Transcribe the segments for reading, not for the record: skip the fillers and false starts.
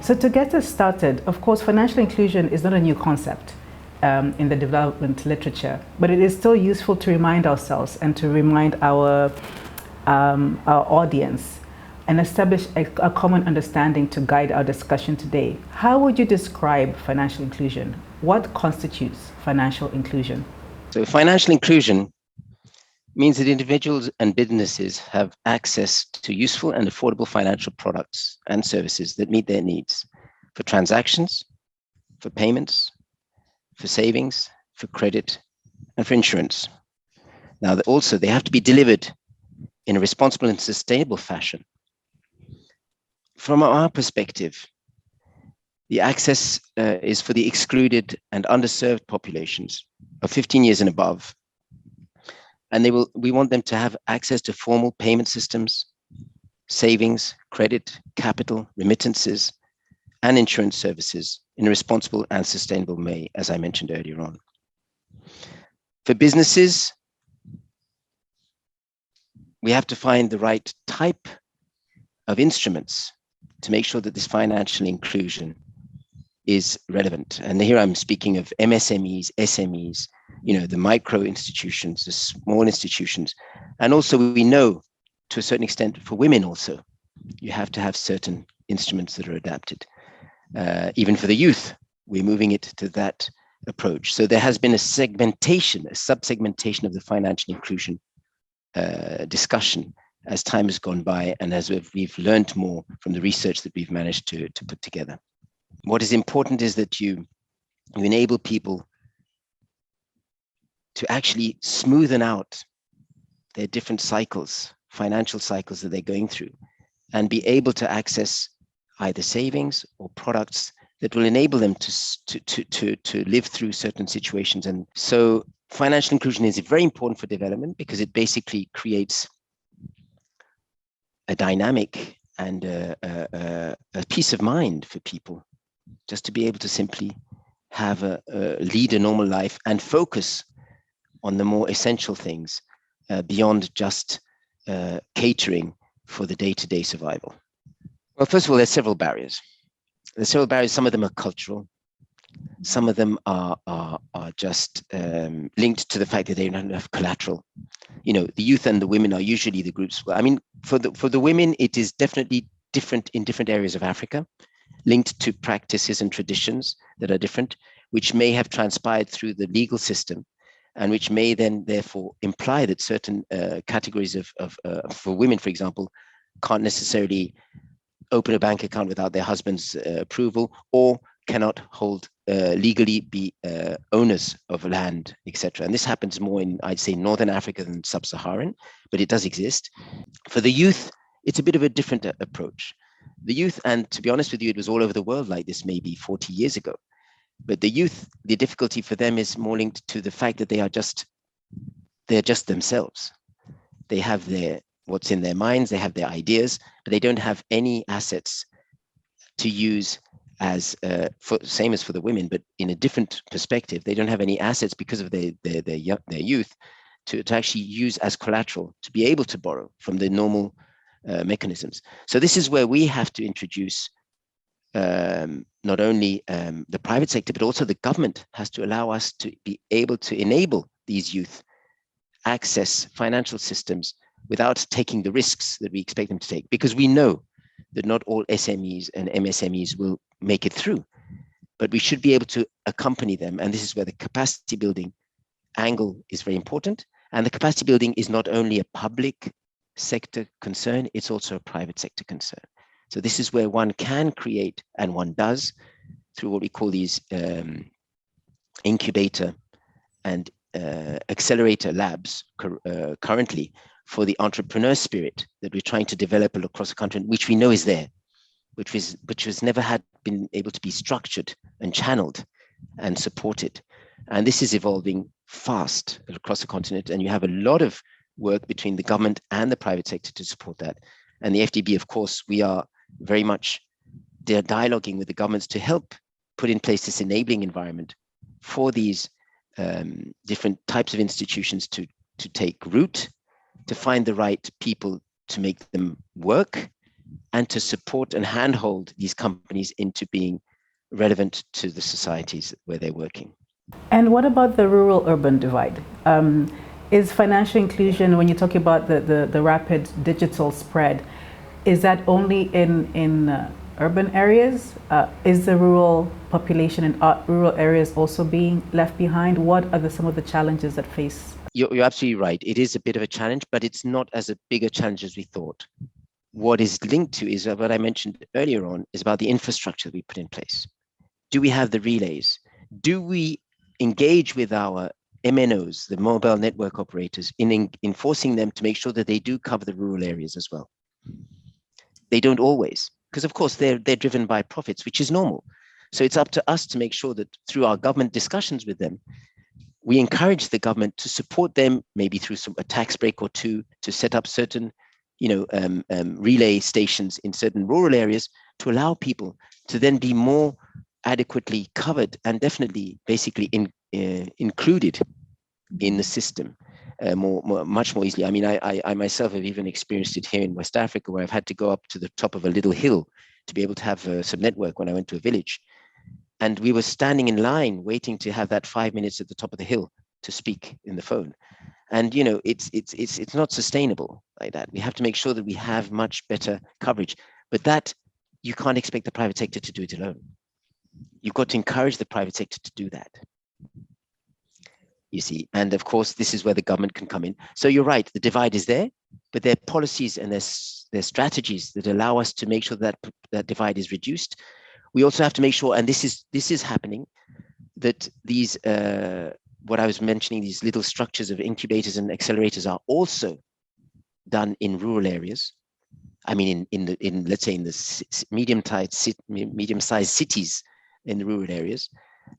So to get us started, of course, financial inclusion is not a new concept in the development literature, but it is still useful to remind ourselves and to remind our audience and establish a common understanding to guide our discussion today. How would you describe financial inclusion? What constitutes financial inclusion? So financial inclusion means that individuals and businesses have access to useful and affordable financial products and services that meet their needs for transactions, for payments, for savings, for credit, and for insurance. Now, also, they have to be delivered in a responsible and sustainable fashion. From our perspective, the access is for the excluded and underserved populations of 15 years and above. And we want them to have access to formal payment systems, savings, credit, capital, remittances, and insurance services in a responsible and sustainable way, as I mentioned earlier on. For businesses, we have to find the right type of instruments to make sure that this financial inclusion is relevant. And here I'm speaking of MSMEs, SMEs, the micro institutions, the small institutions. And also we know to a certain extent for women also, you have to have certain instruments that are adapted. Even for the youth, we're moving it to that approach. So there has been a segmentation, a sub-segmentation of the financial inclusion discussion as time has gone by and as we've learned more from the research that we've managed to put together. What is important is that you enable people to actually smoothen out their different cycles, financial cycles that they're going through, and be able to access either savings or products that will enable them to live through certain situations. And so financial inclusion is very important for development because it basically creates a dynamic and a peace of mind for people, just to be able to simply have lead a normal life and focus on the more essential things beyond just catering for the day-to-day survival. Well, first of all, there's several barriers. Some of them are cultural. Some of them are just linked to the fact that they don't have collateral. The youth and the women are usually the groups. I mean, for the women, it is definitely different in different areas of Africa, linked to practices and traditions that are different, which may have transpired through the legal system, and which may then therefore imply that certain categories for women, for example, can't necessarily open a bank account without their husband's approval, or cannot legally be owners of land, etc. And this happens more in, I'd say, Northern Africa than Sub-Saharan, but it does exist. For the youth, it's a bit of a different approach. The youth, and to be honest with you, it was all over the world like this maybe 40 years ago. But the youth, the difficulty for them is more linked to the fact that they're just themselves. They have what's in their minds, they have their ideas, but they don't have any assets to use as same as for the women, but in a different perspective. They don't have any assets because of their youth to actually use as collateral to be able to borrow from the normal mechanisms. So this is where we have to introduce not only the private sector, but also the government has to allow us to be able to enable these youth access financial systems without taking the risks that we expect them to take, because we know that not all SMEs and MSMEs will make it through, but we should be able to accompany them. And this is where the capacity building angle is very important. And the capacity building is not only a public sector concern, it's also a private sector concern. So this is where one can create, and one does, through what we call these incubator and accelerator labs currently, for the entrepreneur spirit that we're trying to develop across the country, which we know is there, which has never been able to be structured and channeled and supported. And this is evolving fast across the continent. And you have a lot of work between the government and the private sector to support that. And the AfDB, of course, we are very much dialoguing with the governments to help put in place this enabling environment for these different types of institutions to take root, to find the right people to make them work, and to support and handhold these companies into being relevant to the societies where they're working. And what about the rural-urban divide? Is financial inclusion, when you talk about the rapid digital spread, is that only in urban areas? Is the rural population in rural areas also being left behind? What are some of the challenges that face? You're absolutely right. It is a bit of a challenge, but it's not as a bigger challenge as we thought. What is linked to is what I mentioned earlier on, is about the infrastructure we put in place. Do we have the relays? Do we engage with our MNOs, the mobile network operators, in enforcing them to make sure that they do cover the rural areas as well? They don't always, because of course they're driven by profits, which is normal. So it's up to us to make sure that through our government discussions with them, we encourage the government to support them, maybe through a tax break or two, to set up certain, relay stations in certain rural areas to allow people to then be more adequately covered and definitely basically included in the system much more easily. I mean, I myself have even experienced it here in West Africa, where I've had to go up to the top of a little hill to be able to have some network when I went to a village. And we were standing in line waiting to have that 5 minutes at the top of the hill to speak in the phone. And it's not sustainable like that. We have to make sure that we have much better coverage, but that you can't expect the private sector to do it alone. You've got to encourage the private sector to do that, you see. And of course, this is where the government can come in. So you're right, the divide is there, but there are policies and there's strategies that allow us to make sure that that divide is reduced. We also have to make sure, and this is happening, that these what I was mentioning, these little structures of incubators and accelerators are also done in rural areas. I mean, in let's say in the medium-sized cities in the rural areas,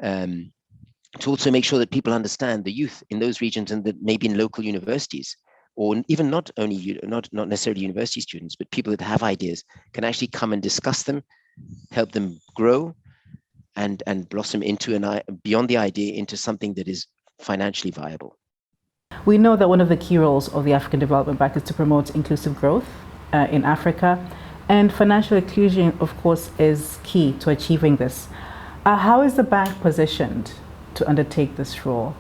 to also make sure that people understand, the youth in those regions, and that maybe in local universities, or even not necessarily university students, but people that have ideas can actually come and discuss them, help them grow, and blossom into beyond the idea into something that is financially viable. We know that one of the key roles of the African Development Bank is to promote inclusive growth in Africa, and financial inclusion, of course, is key to achieving this. How is the bank positioned to undertake this role?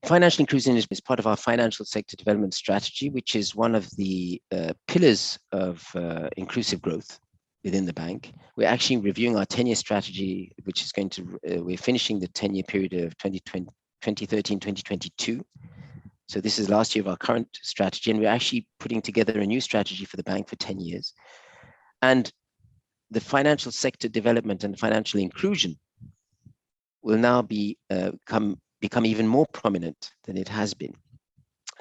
Financial inclusion is part of our financial sector development strategy, which is one of the pillars of inclusive growth within the bank. We're actually reviewing our 10-year strategy, which is going to, we're finishing the 10-year period of 2013-2022. So this is last year of our current strategy, and we're actually putting together a new strategy for the bank for 10 years. And the financial sector development and financial inclusion will now become even more prominent than it has been.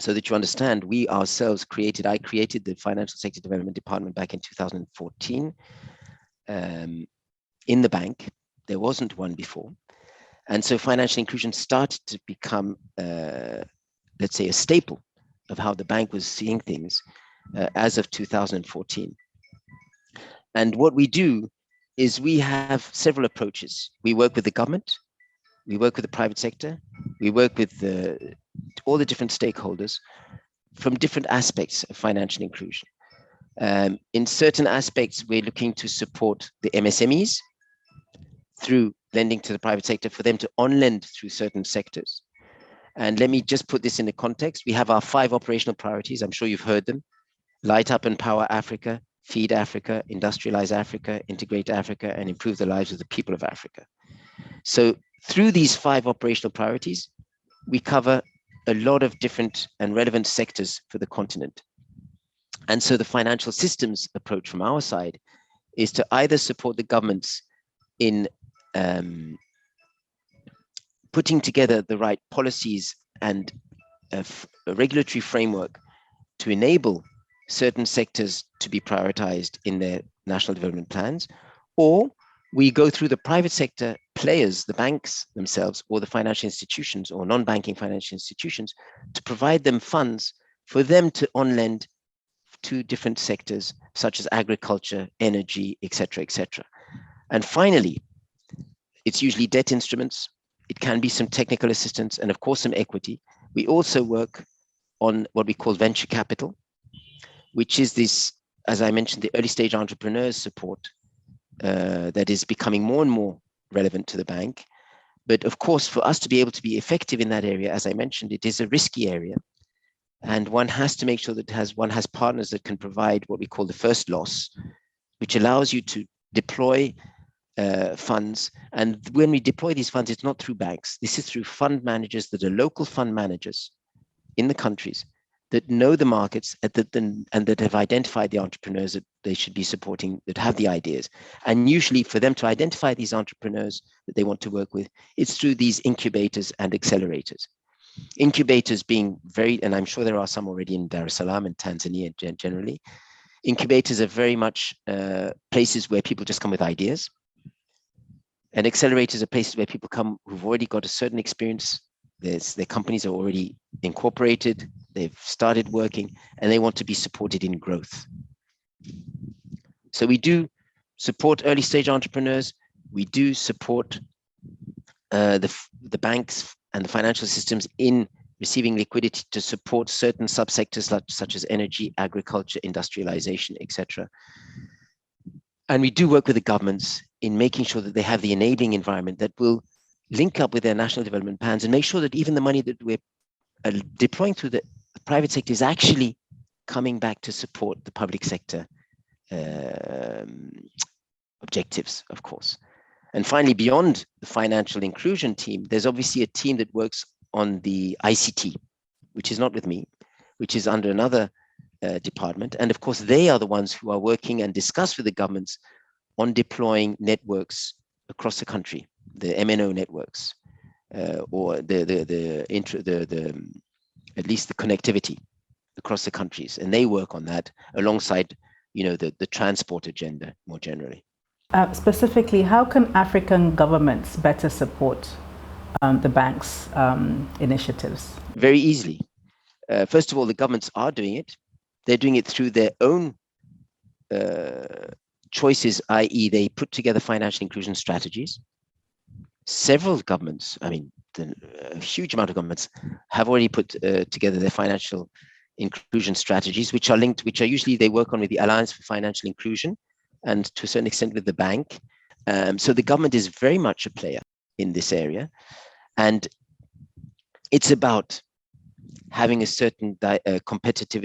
So that you understand, I created the Financial Sector Development Department back in 2014 in the bank. There wasn't one before. And so financial inclusion started to become, let's say, a staple of how the bank was seeing things as of 2014. And what we do is we have several approaches. We work with the government, we work with the private sector, we work with all the different stakeholders from different aspects of financial inclusion. In certain aspects, we're looking to support the MSMEs through lending to the private sector for them to on-lend through certain sectors. And let me just put this in the context. We have our 5 operational priorities. I'm sure you've heard them: light up and power Africa, feed Africa, industrialize Africa, integrate Africa, and improve the lives of the people of Africa. So through these 5 operational priorities, we cover a lot of different and relevant sectors for the continent. And so the financial systems approach from our side is to either support the governments in putting together the right policies and a regulatory framework to enable certain sectors to be prioritized in their national development plans, or we go through the private sector players, the banks themselves, or the financial institutions or non-banking financial institutions, to provide them funds for them to on-lend to different sectors such as agriculture, energy, etc., etc. And finally, it's usually debt instruments. It can be some technical assistance and of course some equity. We also work on what we call venture capital, which is this as I mentioned, the early stage entrepreneurs support that is becoming more and more relevant to the bank. But of course, for us to be able to be effective in that area, as I mentioned, it is a risky area. And one has to make sure that one has partners that can provide what we call the first loss, which allows you to deploy funds. And when we deploy these funds, it's not through banks. This is through fund managers that are local fund managers in the countries that know the markets and that have identified the entrepreneurs that they should be supporting, that have the ideas. And usually for them to identify these entrepreneurs that they want to work with, it's through these incubators and accelerators. Incubators being very, and I'm sure there are some already in Dar es Salaam and Tanzania generally. Incubators are very much places where people just come with ideas. And accelerators are places where people come who've already got a certain experience. Their companies are already incorporated, they've started working, and they want to be supported in growth. So we do support early stage entrepreneurs. We do support the banks and the financial systems in receiving liquidity to support certain subsectors such as energy, agriculture, industrialization, etc. And we do work with the governments in making sure that they have the enabling environment that will link up with their national development plans and make sure that even the money that we're deploying through the private sector is actually coming back to support the public sector objectives, of course. And finally, beyond the financial inclusion team, there's obviously a team that works on the ICT, which is not with me, which is under another department. And of course, they are the ones who are working and discuss with the governments on deploying networks across the country, the MNO networks, or at least the connectivity across the countries. And they work on that alongside, the transport agenda more generally. Specifically, how can African governments better support the bank's initiatives? Very easily. First of all, the governments are doing it. They're doing it through their own choices, i.e. they put together financial inclusion strategies. Several governments, a huge amount of governments have already put together their financial inclusion strategies, which are usually they work on with the Alliance for Financial Inclusion and to a certain extent with the bank. So the government is very much a player in this area. And it's about having a certain competition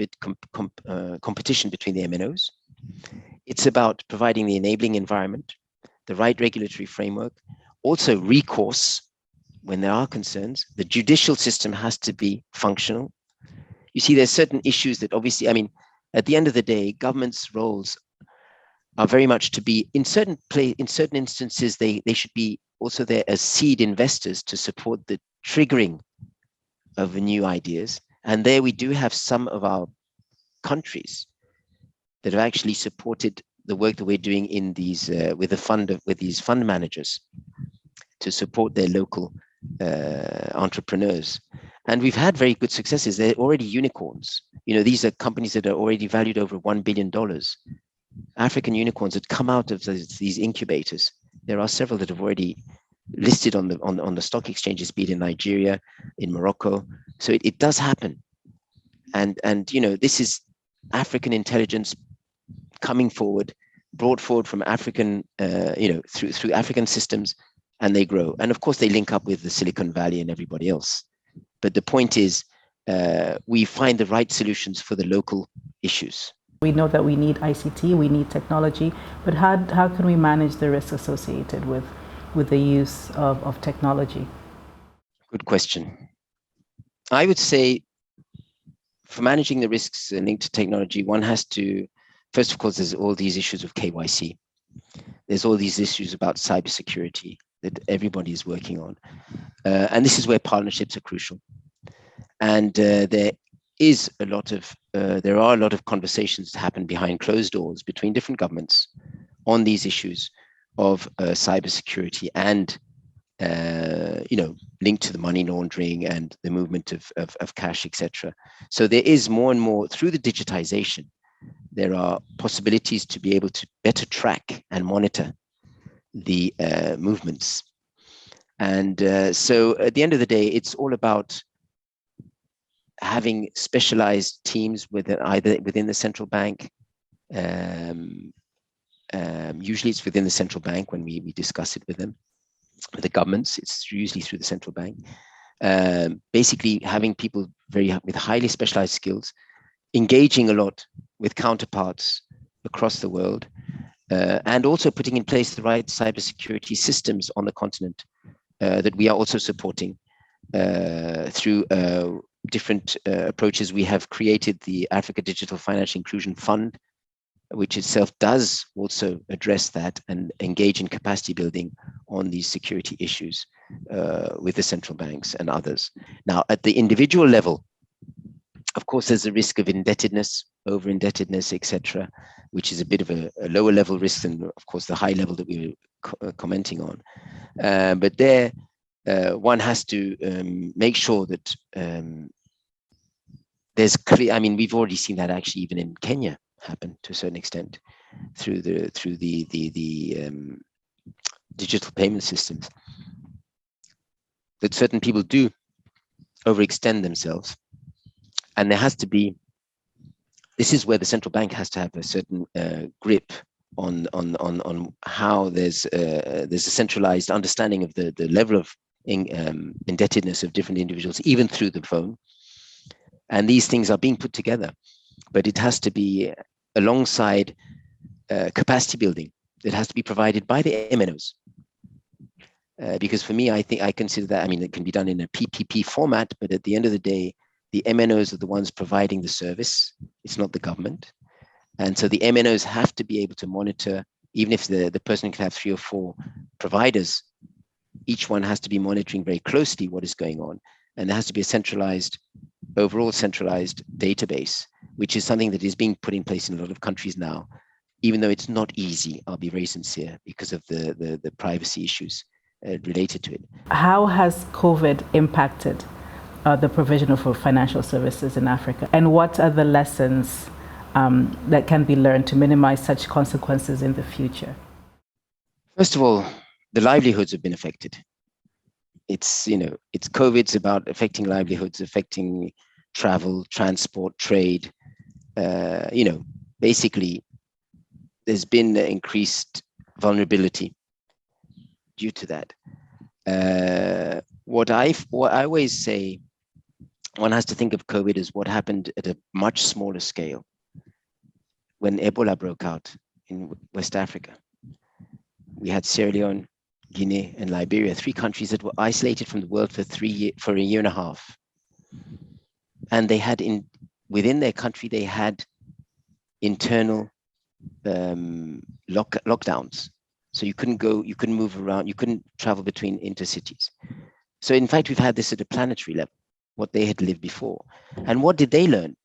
between the MNOs. It's about providing the enabling environment, the right regulatory framework, also recourse when there are concerns. The judicial system has to be functional. You see, there's certain issues that obviously, at the end of the day, governments' roles are very much to be, in certain instances, they should be also there as seed investors to support the triggering of new ideas. And there we do have some of our countries that have actually supported the work that we're doing in these with these fund managers to support their local entrepreneurs. And we've had very good successes. They're already unicorns. These are companies that are already valued over $1 billion. African unicorns that come out of these incubators. There are several that have already listed on the stock exchanges, be it in Nigeria, in Morocco. So it does happen. And this is African intelligence coming forward, brought forward from African, through African systems, and they grow. And of course, they link up with the Silicon Valley and everybody else. But the point is, we find the right solutions for the local issues. We know that we need ICT, we need technology, but how can we manage the risks associated with the use of technology? Good question. I would say for managing the risks linked to technology, one has to, first of course, there's all these issues of KYC. There's all these issues about cybersecurity that everybody is working on. And this is where partnerships are crucial. And there are a lot of conversations that happen behind closed doors between different governments on these issues of cybersecurity and linked to the money laundering and the movement of cash, etc. So there is more and more through the digitization. There are possibilities to be able to better track and monitor the movements. And so at the end of the day, it's all about having specialized teams either within the central bank Usually it's within the central bank when we discuss it with them, with the governments. It's usually through the central bank. Basically having people with highly specialized skills, engaging a lot with counterparts across the world, and also putting in place the right cybersecurity systems on the continent that we are also supporting through different approaches. We have created the Africa Digital Financial Inclusion Fund, which itself does also address that and engage in capacity building on these security issues with the central banks and others. Now, at the individual level, of course, there's a risk of indebtedness, over-indebtedness, etc., which is a bit of a lower level risk than, of course, the high level that we were commenting on. But there, one has to make sure that there's clear. I mean, we've already seen that actually even in Kenya happen to a certain extent through the digital payment systems, that certain people do overextend themselves, and there has to be. This is where the central bank has to have a certain grip on how there's a centralized understanding of the level of indebtedness of different individuals, even through the phone. And these things are being put together, but it has to be alongside capacity building that has to be provided by the MNOs. Because for me, I consider that, I mean, it can be done in a PPP format, but at the end of the day, the MNOs are the ones providing the service. It's not the government. And so the MNOs have to be able to monitor, even if the person can have 3 or 4 providers, each one has to be monitoring very closely what is going on. And there has to be a overall centralized database, which is something that is being put in place in a lot of countries now, even though it's not easy, I'll be very sincere, because of the privacy issues related to it. How has COVID impacted the provision of financial services in Africa? And what are the lessons that can be learned to minimize such consequences in the future? First of all, the livelihoods have been affected. It's COVID's about affecting livelihoods, affecting travel, transport, trade. Basically, there's been increased vulnerability due to that. What I always say, one has to think of COVID as what happened at a much smaller scale when Ebola broke out in West Africa. We had Sierra Leone, Guinea, and Liberia, 3 countries that were isolated from the world for a year and a half. And they had within their country, they had internal lockdowns. So you couldn't move around, you couldn't travel between intercities. So in fact, we've had this at a planetary level, what they had lived before. And what did they learn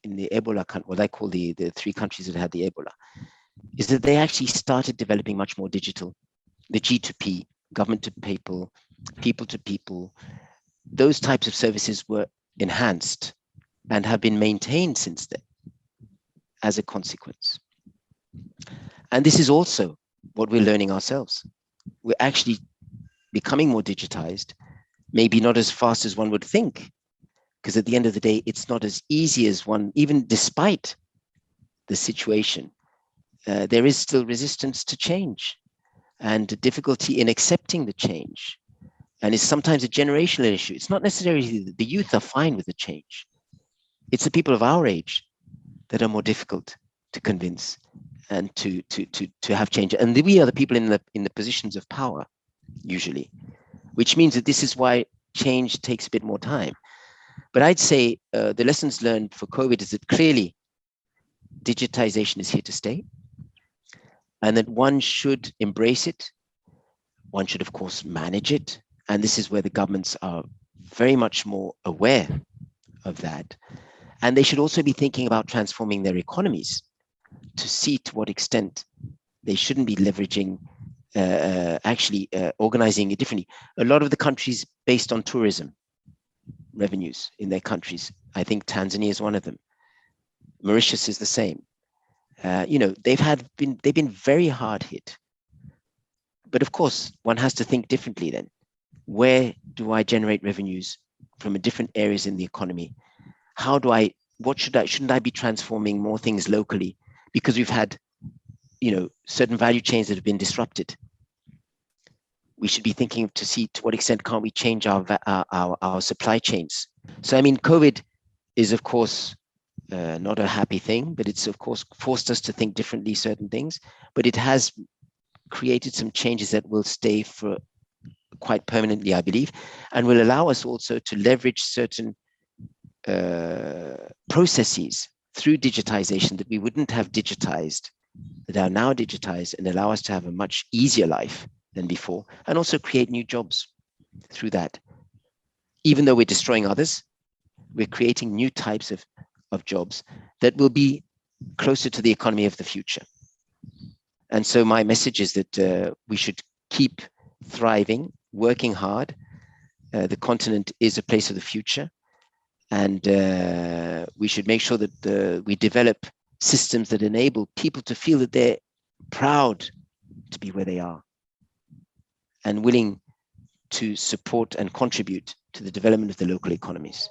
in the Ebola country, what I call the 3 countries that had the Ebola, is that they actually started developing much more digital, the G2P, government to people, people to people. Those types of services were enhanced and have been maintained since then as a consequence. And this is also what we're learning ourselves. We're actually becoming more digitized, maybe not as fast as one would think, because at the end of the day, it's not as easy as one, even despite the situation, there is still resistance to change and difficulty in accepting the change. And it's sometimes a generational issue. It's not necessarily the youth are fine with the change. It's the people of our age that are more difficult to convince and to have change. And we are the people in the positions of power, usually, which means that this is why change takes a bit more time. But I'd say the lessons learned for COVID is that clearly digitization is here to stay, and that one should embrace it. One should, of course, manage it. And this is where the governments are very much more aware of that. And they should also be thinking about transforming their economies to see to what extent they shouldn't be leveraging, organizing it differently. A lot of the countries based on tourism revenues in their countries, I think Tanzania is one of them. Mauritius is the same. They've been very hard hit. But of course, one has to think differently then. Where do I generate revenues from different areas in the economy? Shouldn't I be transforming more things locally because we've had, certain value chains that have been disrupted. We should be thinking to see to what extent can't we change our supply chains. So, I mean, COVID is, of course, not a happy thing, but it's, of course, forced us to think differently certain things, but it has created some changes that will stay for quite permanently, I believe, and will allow us also to leverage certain processes through digitization that we wouldn't have digitized, that are now digitized, and allow us to have a much easier life than before, and also create new jobs through that. Even though we're destroying others, we're creating new types of jobs that will be closer to the economy of the future. And so my message is that we should keep thriving, working hard. The continent is a place of the future, and we should make sure that we develop systems that enable people to feel that they're proud to be where they are and willing to support and contribute to the development of the local economies.